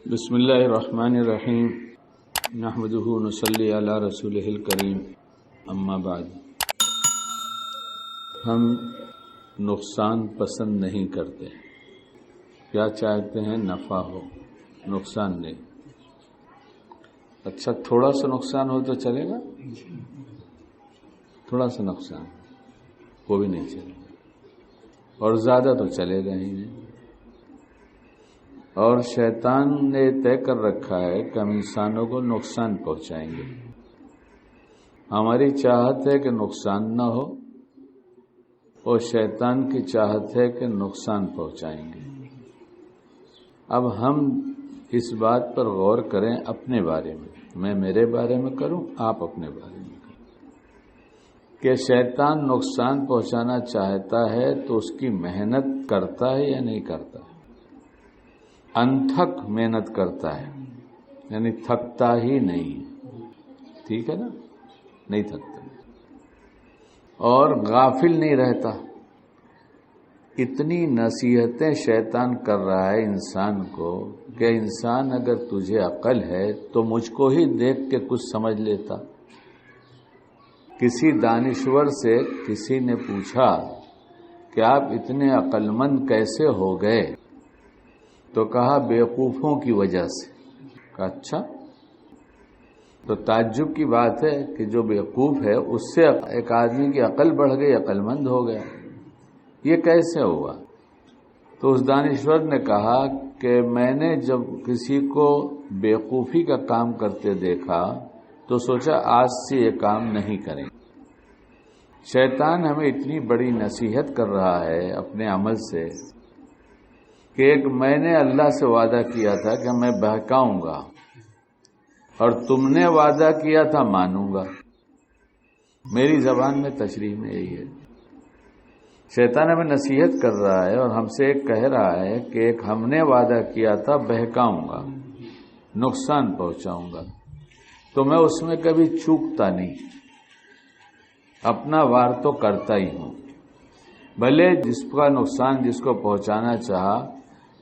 بسم اللہ الرحمن الرحیم نحمدہ نصلی علی رسولہ الکریم اما بعد۔ ہم نقصان پسند نہیں کرتے، کیا چاہتے ہیں؟ نفع ہو، نقصان نہیں۔ اچھا، تھوڑا سا نقصان ہو تو چلے گا؟ تھوڑا سا نقصان وہ بھی نہیں چلے گا، اور زیادہ تو چلے گا ہی نہیں۔ اور شیطان نے طے کر رکھا ہے کہ ہم انسانوں کو نقصان پہنچائیں گے۔ ہماری چاہت ہے کہ نقصان نہ ہو، اور شیطان کی چاہت ہے کہ نقصان پہنچائیں گے۔ اب ہم اس بات پر غور کریں اپنے بارے میں میرے بارے میں کروں، آپ اپنے بارے میں کریں، کہ شیطان نقصان پہنچانا چاہتا ہے تو اس کی محنت کرتا ہے یا نہیں کرتا؟ انتھک محنت کرتا ہے، یعنی تھکتا ہی نہیں، ٹھیک ہے نا؟ نہیں تھکتا، اور غافل نہیں رہتا۔ اتنی نصیحتیں شیطان کر رہا ہے انسان کو کہ انسان اگر تجھے عقل ہے تو مجھ کو ہی دیکھ کے کچھ سمجھ لیتا۔ کسی دانشور سے کسی نے پوچھا کہ آپ اتنے عقل مند کیسے ہو گئے؟ تو کہا بیوقوفوں کی وجہ سے۔ کہا اچھا، تو تعجب کی بات ہے کہ جو بیوقوف ہے اس سے ایک آدمی کی عقل بڑھ گئی، عقل مند ہو گیا، یہ کیسے ہوا؟ تو اس دانشور نے کہا کہ میں نے جب کسی کو بیوقوفی کا کام کرتے دیکھا تو سوچا آج سے یہ کام نہیں کریں۔ شیطان ہمیں اتنی بڑی نصیحت کر رہا ہے اپنے عمل سے کہ ایک میں نے اللہ سے وعدہ کیا تھا کہ میں بہکاؤں گا، اور تم نے وعدہ کیا تھا مانوں گا۔ میری زبان میں تشریح میں یہی ہے۔ شیطان ہمیں نصیحت کر رہا ہے اور ہم سے ایک کہہ رہا ہے کہ ایک ہم نے وعدہ کیا تھا بہکاؤں گا، نقصان پہنچاؤں گا، تو میں اس میں کبھی چوکتا نہیں، اپنا وار تو کرتا ہی ہوں۔ بھلے جس کا نقصان جس کو پہنچانا چاہا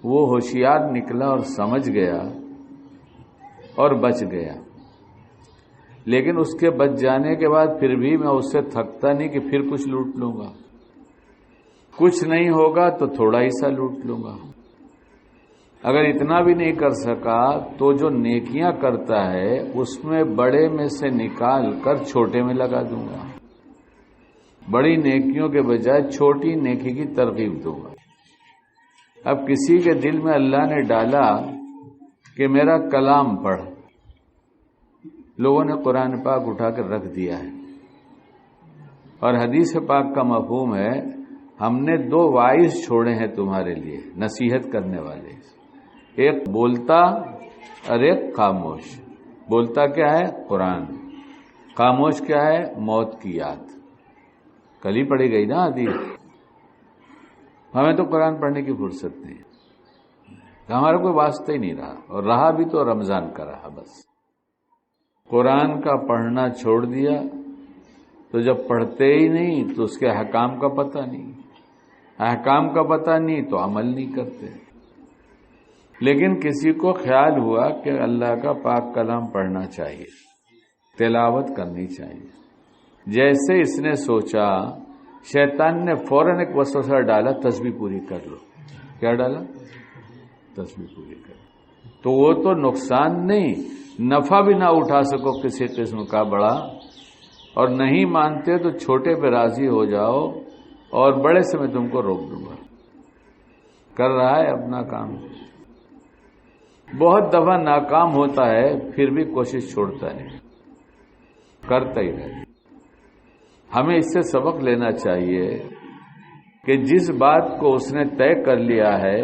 وہ ہوشیار نکلا اور سمجھ گیا اور بچ گیا، لیکن اس کے بچ جانے کے بعد پھر بھی میں اس سے تھکتا نہیں کہ پھر کچھ لوٹ لوں گا۔ کچھ نہیں ہوگا تو تھوڑا ہی سا لوٹ لوں گا۔ اگر اتنا بھی نہیں کر سکا تو جو نیکیاں کرتا ہے اس میں بڑے میں سے نکال کر چھوٹے میں لگا دوں گا، بڑی نیکیوں کے بجائے چھوٹی نیکی کی ترغیب دوں گا۔ اب کسی کے دل میں اللہ نے ڈالا کہ میرا کلام پڑھ، لوگوں نے قرآن پاک اٹھا کر رکھ دیا ہے، اور حدیث پاک کا مفہوم ہے ہم نے دو وائس چھوڑے ہیں تمہارے لیے نصیحت کرنے والے، ایک بولتا اور ایک خاموش۔ بولتا کیا ہے؟ قرآن۔ خاموش کیا ہے؟ موت کی یاد۔ کل ہی پڑھی گئی نا حدیث۔ ہمیں تو قرآن پڑھنے کی فرصت نہیں، ہمارا کوئی واسطہ ہی نہیں رہا، اور رہا بھی تو رمضان کا رہا بس۔ قرآن کا پڑھنا چھوڑ دیا تو جب پڑھتے ہی نہیں تو اس کے احکام کا پتہ نہیں، احکام کا پتہ نہیں تو عمل نہیں کرتے۔ لیکن کسی کو خیال ہوا کہ اللہ کا پاک کلام پڑھنا چاہیے، تلاوت کرنی چاہیے۔ جیسے اس نے سوچا، شیطان نے فوراً ایک وسوسہ ڈالا، تسبیح پوری کر لو۔ کیا ڈالا؟ تسبیح پوری کر لو۔ تو وہ تو نقصان نہیں، نفع بھی نہ اٹھا سکو کسی قسم کا بڑا، اور نہیں مانتے تو چھوٹے پہ راضی ہو جاؤ، اور بڑے سے میں تم کو روک دوں گا۔ کر رہا ہے اپنا کام، بہت دفعہ ناکام ہوتا ہے پھر بھی کوشش چھوڑتا نہیں، کرتا ہی رہے۔ ہمیں اس سے سبق لینا چاہیے کہ جس بات کو اس نے طے کر لیا ہے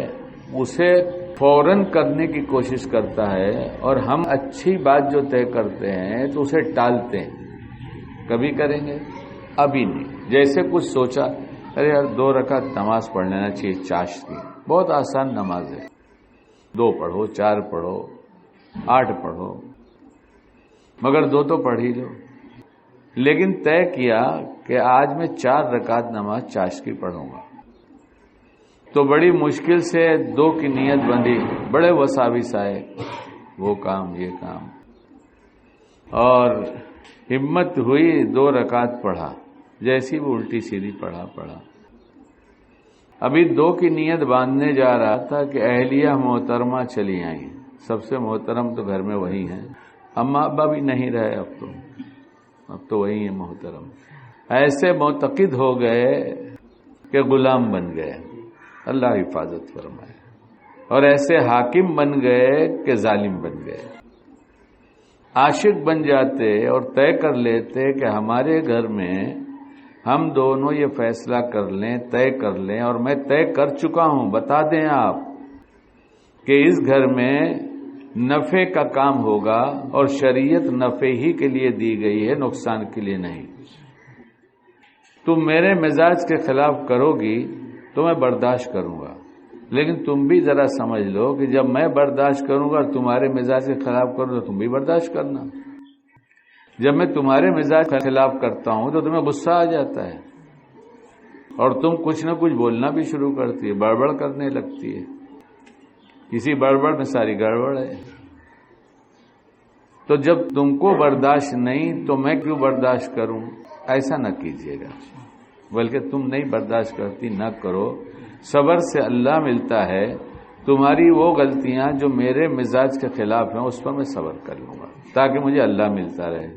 اسے فوراً کرنے کی کوشش کرتا ہے، اور ہم اچھی بات جو طے کرتے ہیں تو اسے ٹالتے ہیں، کبھی کریں گے ابھی نہیں۔ جیسے کچھ سوچا، ارے یار 2 رکعت نماز پڑھ لینا چاہیے چاشت کی، بہت آسان نماز ہے، 2 پڑھو، 4 پڑھو، 8 پڑھو، مگر 2 تو پڑھ ہی لو۔ لیکن طے کیا کہ آج میں 4 رکعت نماز چاشت کی پڑھوں گا، تو بڑی مشکل سے 2 کی نیت بندی، بڑے وساوس آئے، وہ کام یہ کام، اور ہمت ہوئی 2 رکعت پڑھا، جیسی وہ الٹی سیدھی پڑھا۔ ابھی 2 کی نیت باندھنے جا رہا تھا کہ اہلیہ محترمہ چلی آئیں۔ سب سے محترم تو گھر میں وہی ہیں، اماں ابا بھی نہیں رہے، اب تو وہی ہیں محترم۔ ایسے معتقد ہو گئے کہ غلام بن گئے، اللہ حفاظت فرمائے، اور ایسے حاکم بن گئے کہ ظالم بن گئے۔ عاشق بن جاتے اور طے کر لیتے کہ ہمارے گھر میں ہم دونوں یہ فیصلہ کر لیں، طے کر لیں، اور میں طے کر چکا ہوں، بتا دیں آپ کہ اس گھر میں نفع کا کام ہوگا، اور شریعت نفع ہی کے لیے دی گئی ہے، نقصان کے لیے نہیں۔ تم میرے مزاج کے خلاف کرو گی تو میں برداشت کروں گا، لیکن تم بھی ذرا سمجھ لو کہ جب میں برداشت کروں گا اور تمہارے مزاج کے خلاف کروں تو تم بھی برداشت کرنا۔ جب میں تمہارے مزاج کے خلاف کرتا ہوں تو تمہیں غصہ آ جاتا ہے، اور تم کچھ نہ کچھ بولنا بھی شروع کرتی ہے، بڑبڑ کرنے لگتی ہے، کسی بڑبڑ میں ساری گڑبڑ ہے۔ تو جب تم کو برداشت نہیں تو میں کیوں برداشت کروں؟ ایسا نہ کیجیے گا، بلکہ تم نہیں برداشت کرتی نہ کرو، صبر سے اللہ ملتا ہے۔ تمہاری وہ غلطیاں جو میرے مزاج کے خلاف ہیں اس پر میں صبر کر لوں گا تاکہ مجھے اللہ ملتا رہے۔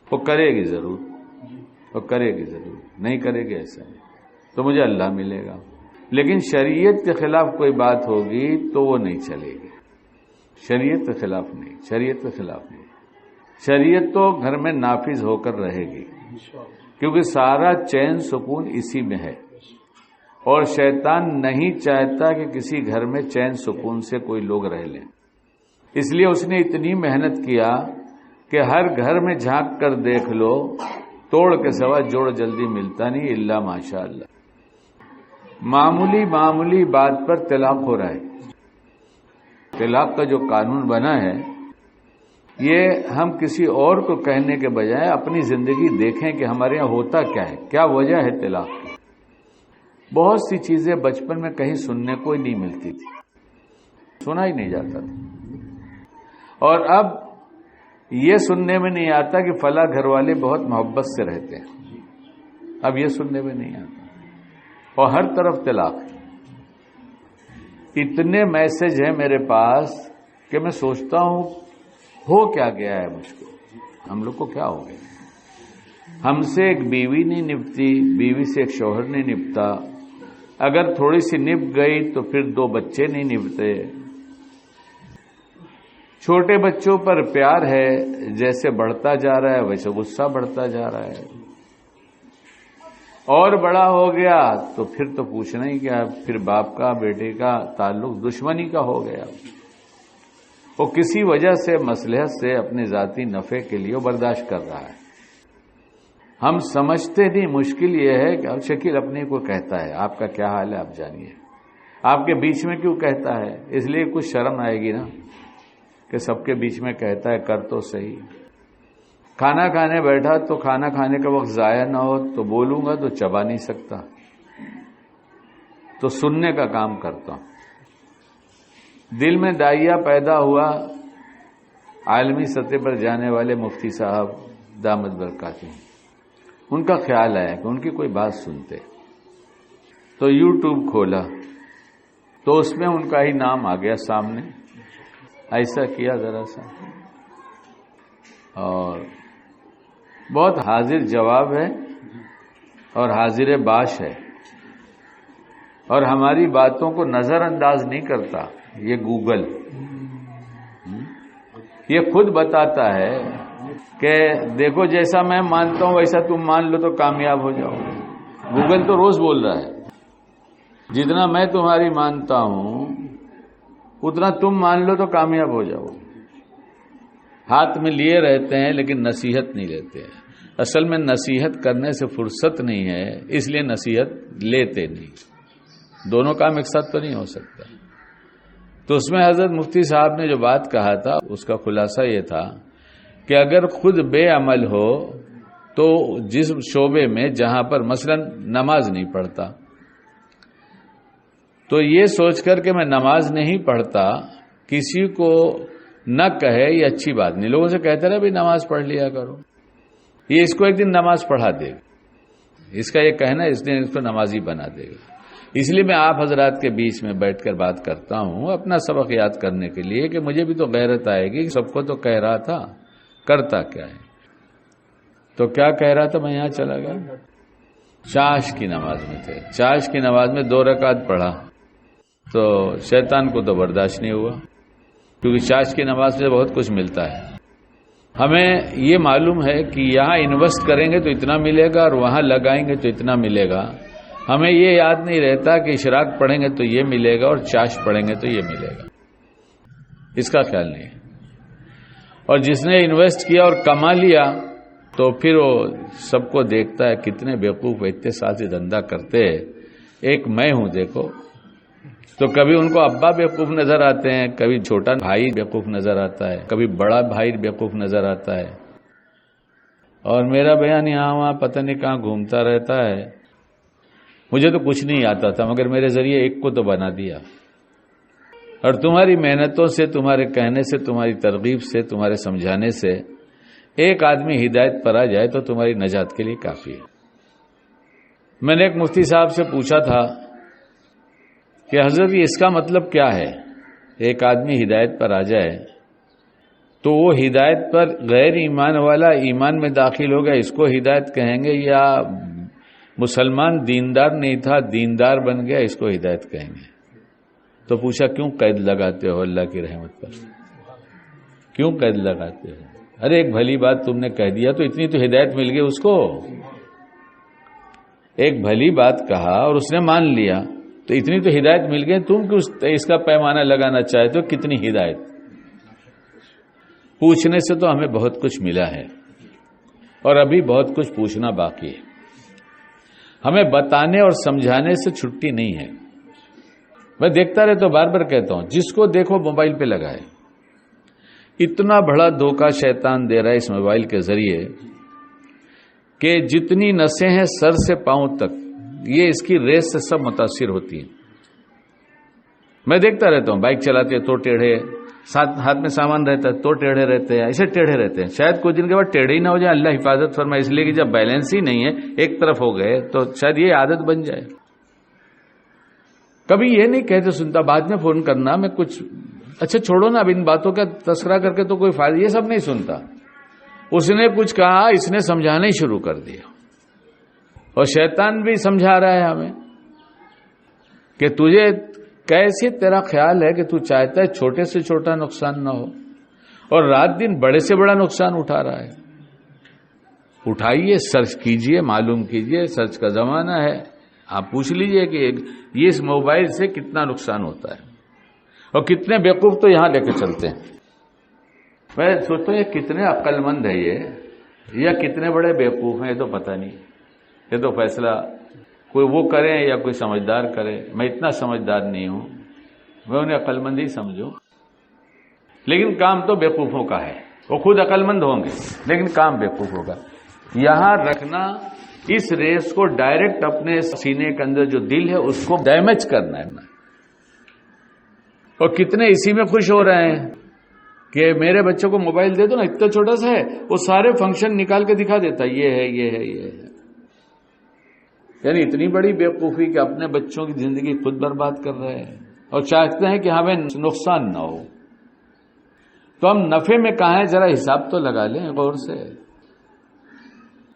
وہ کرے گی ضرور، وہ کرے گی ضرور، نہیں کرے گی ایسا نہیں، تو مجھے اللہ ملے گا۔ لیکن شریعت کے خلاف کوئی بات ہوگی تو وہ نہیں چلے گی، شریعت کے خلاف نہیں، شریعت کے خلاف نہیں۔ شریعت تو گھر میں نافذ ہو کر رہے گی، کیونکہ سارا چین سکون اسی میں ہے، اور شیطان نہیں چاہتا کہ کسی گھر میں چین سکون سے کوئی لوگ رہ لیں۔ اس لیے اس نے اتنی محنت کیا کہ ہر گھر میں جھانک کر دیکھ لو، توڑ کے سوا جوڑ جلدی ملتا نہیں الا ماشاء اللہ۔ معمولی بات پر طلاق ہو رہا ہے۔ طلاق کا جو قانون بنا ہے، یہ ہم کسی اور کو کہنے کے بجائے اپنی زندگی دیکھیں کہ ہمارے یہاں ہوتا کیا ہے، کیا وجہ ہے طلاق کی۔ بہت سی چیزیں بچپن میں کہیں سننے کو ہی نہیں ملتی تھی، سنا ہی نہیں جاتا تھا، اور اب یہ سننے میں نہیں آتا کہ فلاں گھر والے بہت محبت سے رہتے ہیں، اب یہ سننے میں نہیں آتا، اور ہر طرف طلاق ہے۔ اتنے میسج ہیں میرے پاس کہ میں سوچتا ہوں ہو کیا گیا ہے مجھ کو، ہم لوگ کو کیا ہو گیا؟ ہم سے ایک بیوی نہیں نپتی، بیوی سے ایک شوہر نہیں نپتا، اگر تھوڑی سی نپ گئی تو پھر 2 بچے نہیں نپتے۔ چھوٹے بچوں پر پیار ہے، جیسے بڑھتا جا رہا ہے ویسے غصہ بڑھتا جا رہا ہے، اور بڑا ہو گیا تو پھر تو پوچھنا ہی کیا، پھر باپ کا بیٹے کا تعلق دشمنی کا ہو گیا۔ وہ کسی وجہ سے مصلحت سے اپنے ذاتی نفع کے لیے برداشت کر رہا ہے۔ ہم سمجھتے نہیں، مشکل یہ ہے کہ اب شکیل اپنے کو کہتا ہے آپ کا کیا حال ہے آپ جانیے، آپ کے بیچ میں کیوں کہتا ہے؟ اس لیے کچھ شرم آئے گی نا کہ سب کے بیچ میں کہتا ہے، کر تو صحیح۔ کھانا کھانے بیٹھا تو کھانا کھانے کا وقت ضائع نہ ہو تو بولوں گا تو چبا نہیں سکتا، تو سننے کا کام کرتا ہوں۔ دل میں داعیہ پیدا ہوا، عالمی سطح پر جانے والے مفتی صاحب دامت برکاتہ، ان کا خیال آیا کہ ان کی کوئی بات سنتے، تو یوٹیوب کھولا تو اس میں ان کا ہی نام آ گیا سامنے، ایسا کیا ذرا سا، اور بہت حاضر جواب ہے اور حاضر باش ہے، اور ہماری باتوں کو نظر انداز نہیں کرتا۔ یہ گوگل یہ خود بتاتا ہے کہ دیکھو جیسا میں مانتا ہوں ویسا تم مان لو تو کامیاب ہو جاؤ۔ گوگل تو روز بول رہا ہے جتنا میں تمہاری مانتا ہوں اتنا تم مان لو تو کامیاب ہو جاؤ۔ ہاتھ میں لیے رہتے ہیں لیکن نصیحت نہیں لیتے ہیں۔ اصل میں نصیحت کرنے سے فرصت نہیں ہے، اس لیے نصیحت لیتے نہیں، دونوں کام ایک ساتھ تو نہیں ہو سکتا۔ تو اس میں حضرت مفتی صاحب نے جو بات کہا تھا اس کا خلاصہ یہ تھا کہ اگر خود بے عمل ہو تو جس شعبے میں جہاں پر مثلا نماز نہیں پڑھتا تو یہ سوچ کر کہ میں نماز نہیں پڑھتا کسی کو نہ کہے یہ اچھی بات نہیں. لوگوں سے کہتے رہے بھائی نماز پڑھ لیا کرو, یہ اس کو ایک دن نماز پڑھا دے گا. اس کا یہ کہنا اس دن اس کو نمازی بنا دے گا. اس لیے میں آپ حضرات کے بیچ میں بیٹھ کر بات کرتا ہوں اپنا سبق یاد کرنے کے لیے کہ مجھے بھی تو غیرت آئے گی. سب کو تو کہہ رہا تھا, کرتا کیا ہے. تو کیا کہہ رہا تھا, میں یہاں چلا گیا. چاش کی نماز میں تھے. چاش کی نماز میں 2 رکعت پڑھا تو شیطان کو تو برداشت نہیں ہوا, کیونکہ چاش کی نماز سے بہت کچھ ملتا ہے. ہمیں یہ معلوم ہے کہ یہاں انویسٹ کریں گے تو اتنا ملے گا اور وہاں لگائیں گے تو اتنا ملے گا. ہمیں یہ یاد نہیں رہتا کہ اشراق پڑھیں گے تو یہ ملے گا اور چاش پڑھیں گے تو یہ ملے گا. اس کا خیال نہیں ہے. اور جس نے انویسٹ کیا اور کما لیا تو پھر وہ سب کو دیکھتا ہے کتنے بیوقوف اتنے سال سے دھندا کرتے. ایک میں ہوں دیکھو, تو کبھی ان کو ابا بیوقوف نظر آتے ہیں, کبھی چھوٹا بھائی بیوقوف نظر آتا ہے, کبھی بڑا بھائی بیوقوف نظر آتا ہے. اور میرا بیان یہاں وہاں پتہ نہیں کہاں گھومتا رہتا ہے. مجھے تو کچھ نہیں آتا تھا مگر میرے ذریعے ایک کو تو بنا دیا. اور تمہاری محنتوں سے, تمہارے کہنے سے, تمہاری ترغیب سے, تمہارے سمجھانے سے ایک آدمی ہدایت پر آ جائے تو تمہاری نجات کے لیے کافی ہے. میں نے ایک مفتی صاحب سے پوچھا تھا کہ حضرت اس کا مطلب کیا ہے, ایک آدمی ہدایت پر آ جائے تو وہ ہدایت پر غیر ایمان والا ایمان میں داخل ہو گیا, اس کو ہدایت کہیں گے, یا مسلمان دیندار نہیں تھا دیندار بن گیا اس کو ہدایت کہیں گے. تو پوچھا کیوں قید لگاتے ہو اللہ کی رحمت پر, کیوں قید لگاتے ہو؟ ارے ایک بھلی بات تم نے کہہ دیا تو اتنی تو ہدایت مل گئی اس کو. ایک بھلی بات کہا اور اس نے مان لیا تو اتنی تو ہدایت مل گئی. تم کیوں اس کا پیمانہ لگانا چاہتے ہو کتنی ہدایت؟ پوچھنے سے تو ہمیں بہت کچھ ملا ہے اور ابھی بہت کچھ پوچھنا باقی ہے. ہمیں بتانے اور سمجھانے سے چھٹی نہیں ہے. میں دیکھتا رہتا ہوں, بار بار کہتا ہوں, جس کو دیکھو موبائل پہ لگائے. اتنا بڑا دھوکہ شیطان دے رہا ہے اس موبائل کے ذریعے کہ جتنی نسیں ہیں سر سے پاؤں تک یہ اس کی ریس سے سب متاثر ہوتی ہیں. میں دیکھتا رہتا ہوں, بائک چلاتے ہیں تو ٹیڑھے, ہاتھ میں سامان رہتا ہے تو ٹیڑھے رہتے ہیں, ایسے ٹیڑھے رہتے ہیں. شاید کچھ دن کے بعد ٹیڑھے ہی نہ ہو جائے, اللہ حفاظت فرمائے, اس لیے کہ جب بیلنس ہی نہیں ہے ایک طرف ہو گئے تو شاید یہ عادت بن جائے. کبھی یہ نہیں کہتے سنتا, بعد میں فون کرنا, میں کچھ اچھا چھوڑو نا, اب ان باتوں کا تذکرہ کر کے تو کوئی فائدہ, یہ سب نہیں سنتا. اس نے کچھ کہا, اس نے سمجھانا ہی شروع کر دیا, اور شیطان بھی سمجھا رہا ہے ہمیں کہ تجھے کیسے, تیرا خیال ہے کہ تو چاہتا ہے چھوٹے سے چھوٹا نقصان نہ ہو, اور رات دن بڑے سے بڑا نقصان اٹھا رہا ہے. اٹھائیے, سرچ کیجئے, معلوم کیجئے, سرچ کا زمانہ ہے. آپ پوچھ لیجئے کہ یہ اس موبائل سے کتنا نقصان ہوتا ہے اور کتنے بیوقوف تو یہاں لے کے چلتے ہیں. میں سوچتا ہوں یہ کتنے عقل مند ہے یہ, یا کتنے بڑے بیوقوف ہیں, یہ تو پتہ نہیں. یہ تو فیصلہ کوئی وہ کرے یا کوئی سمجھدار کرے. میں اتنا سمجھدار نہیں ہوں, میں انہیں عقل مند ہی سمجھوں, لیکن کام تو بیوقوفوں کا ہے. وہ خود عقل مند ہوں گے لیکن کام بیوقوف ہوگا. یہاں رکھنا, اس ریس کو ڈائریکٹ اپنے سینے کے اندر جو دل ہے اس کو ڈیمیج کرنا ہے. اور کتنے اسی میں خوش ہو رہے ہیں کہ میرے بچوں کو موبائل دے دو نا, اتنا چھوٹا سا ہے, وہ سارے فنکشن نکال کے دکھا دیتا, یہ ہے یہ ہے یہ ہے. یعنی اتنی بڑی بیوقوفی کہ اپنے بچوں کی زندگی خود برباد کر رہے ہیں اور چاہتے ہیں کہ ہمیں نقصان نہ ہو. تو ہم نفع میں کہاں ہیں, ذرا حساب تو لگا لیں غور سے.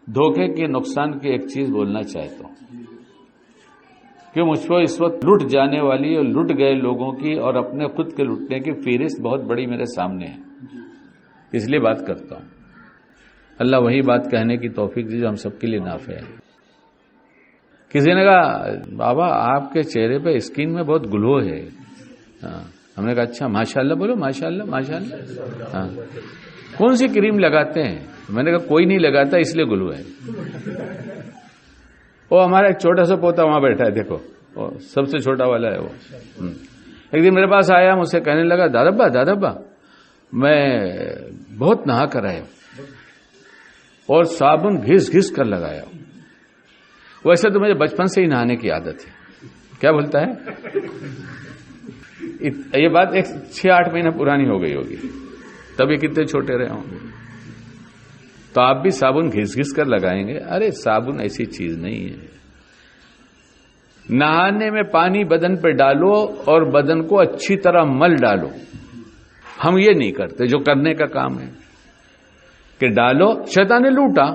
دھوکے کے نقصان کی ایک چیز بولنا چاہتا ہوں کہ مجھ کو اس وقت لٹ جانے والی اور لٹ گئے لوگوں کی اور اپنے خود کے لٹنے کی فہرست بہت بڑی میرے سامنے ہے, اس لیے بات کرتا ہوں. اللہ وہی بات کہنے کی توفیق دی جو ہم سب کے لیے نافع ہے. کسی نے کہا بابا آپ کے چہرے پہ اسکن میں بہت گلو ہے. ہم نے کہا اچھا ماشاءاللہ بولو, ماشاءاللہ ماشاءاللہ. ہاں, کون سی کریم لگاتے ہیں؟ میں نے کہا کوئی نہیں لگاتا اس لیے گلو ہے. وہ ہمارا ایک چھوٹا سا پوتا وہاں بیٹھا ہے, دیکھو سب سے چھوٹا والا ہے وہ. ایک دن میرے پاس آیا, مجھ سے کہنے لگا دادا ابا میں بہت نہا کر آیا اور صابن گھس گھس کر لگایا. ویسے تو مجھے بچپن سے ہی نہانے کی عادت ہے, کیا بولتا ہے؟ یہ بات 6-8 مہینہ پرانی ہو گئی ہوگی، تب یہ کتنے چھوٹے رہے ہوں گے. تو آپ بھی صابن گھس گھس کر لگائیں گے. ارے صابن ایسی چیز نہیں ہے. نہانے میں پانی بدن پہ ڈالو اور بدن کو اچھی طرح مل ڈالو. ہم یہ نہیں کرتے جو کرنے کا کام ہے کہ ڈالو. شیطان نے لوٹا،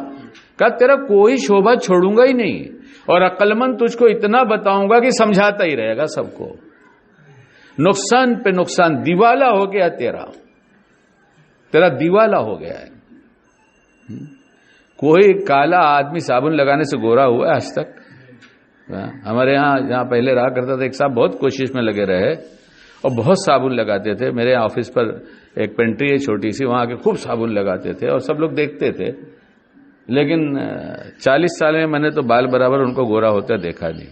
کہا تیرا کوئی شعبہ چھوڑوں گا ہی نہیں، اور عقل مند تجھ کو اتنا بتاؤں گا کہ سمجھاتا ہی رہے گا سب کو. نقصان پہ نقصان، دیوالا ہو گیا تیرا دیوالا ہو گیا ہے. کوئی کالا آدمی صابن لگانے سے گورا ہوا ہے آج تک؟ ہمارے یہاں جہاں پہلے رہا کرتا تھا ایک صاحب بہت کوشش میں لگے رہے اور بہت صابن لگاتے تھے. میرے آفس پر ایک پینٹری ہے چھوٹی سی، وہاں کے خوب صابن لگاتے تھے اور سب لوگ دیکھتے تھے. لیکن 40 سال میں نے تو بال برابر ان کو گورا ہوتا دیکھا نہیں.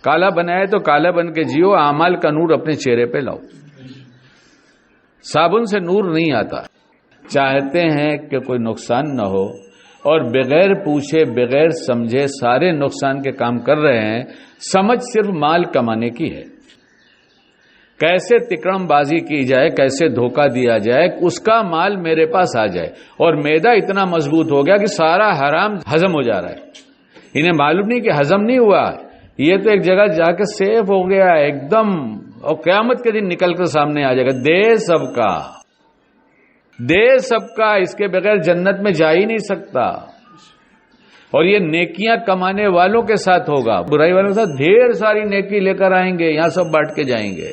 کالا بنائے تو کالا بن کے جیو، اعمال کا نور اپنے چہرے پہ لاؤ. صابن سے نور نہیں آتا. چاہتے ہیں کہ کوئی نقصان نہ ہو اور بغیر پوچھے بغیر سمجھے سارے نقصان کے کام کر رہے ہیں. سمجھ صرف مال کمانے کی ہے، کیسے تکڑم بازی کی جائے، کیسے دھوکہ دیا جائے، اس کا مال میرے پاس آ جائے. اور میدا اتنا مضبوط ہو گیا کہ سارا حرام ہضم ہو جا رہا ہے. انہیں معلوم نہیں کہ ہضم نہیں ہوا، یہ تو ایک جگہ جا کے سیف ہو گیا ہے ایک دم، اور قیامت کے دن نکل کر سامنے آ جائے گا. دے سب کا، اس کے بغیر جنت میں جا ہی نہیں سکتا. اور یہ نیکیاں کمانے والوں کے ساتھ ہوگا، برائی والوں کے ساتھ ڈھیر ساری نیکی لے کر آئیں گے، یہاں سب بانٹ کے جائیں گے.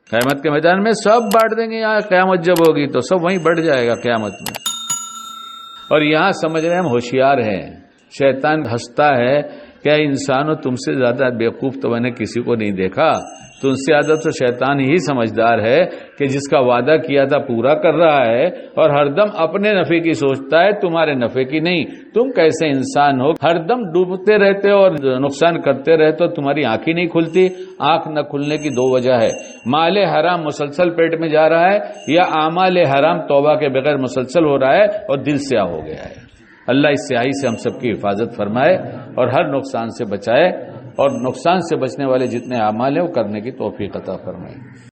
قیامت کے میدان میں سب بانٹ دیں گے. یہاں قیامت جب ہوگی تو سب وہیں بڑھ جائے گا قیامت میں. اور یہاں سمجھ رہے ہیں ہم ہوشیار ہیں. شیطان ہنستا ہے، کیا انسانوں تم سے زیادہ بیوقوف تو میں نے کسی کو نہیں دیکھا. تم سے زیادہ تو شیطان ہی سمجھدار ہے کہ جس کا وعدہ کیا تھا پورا کر رہا ہے اور ہر دم اپنے نفع کی سوچتا ہے، تمہارے نفع کی نہیں. تم کیسے انسان ہو، ہر دم ڈوبتے رہتے ہو اور نقصان کرتے رہتے ہو. تمہاری آنکھ ہی نہیں کھلتی. آنکھ نہ کھلنے کی 2 وجہ ہے: مال حرام مسلسل پیٹ میں جا رہا ہے، یا اعمال حرام توبہ کے بغیر مسلسل ہو رہا ہے اور دل سیاہ ہو گیا ہے. اللہ اس سیاہی سے ہم سب کی حفاظت فرمائے اور ہر نقصان سے بچائے، اور نقصان سے بچنے والے جتنے اعمال ہیں وہ کرنے کی توفیق عطا فرمائے.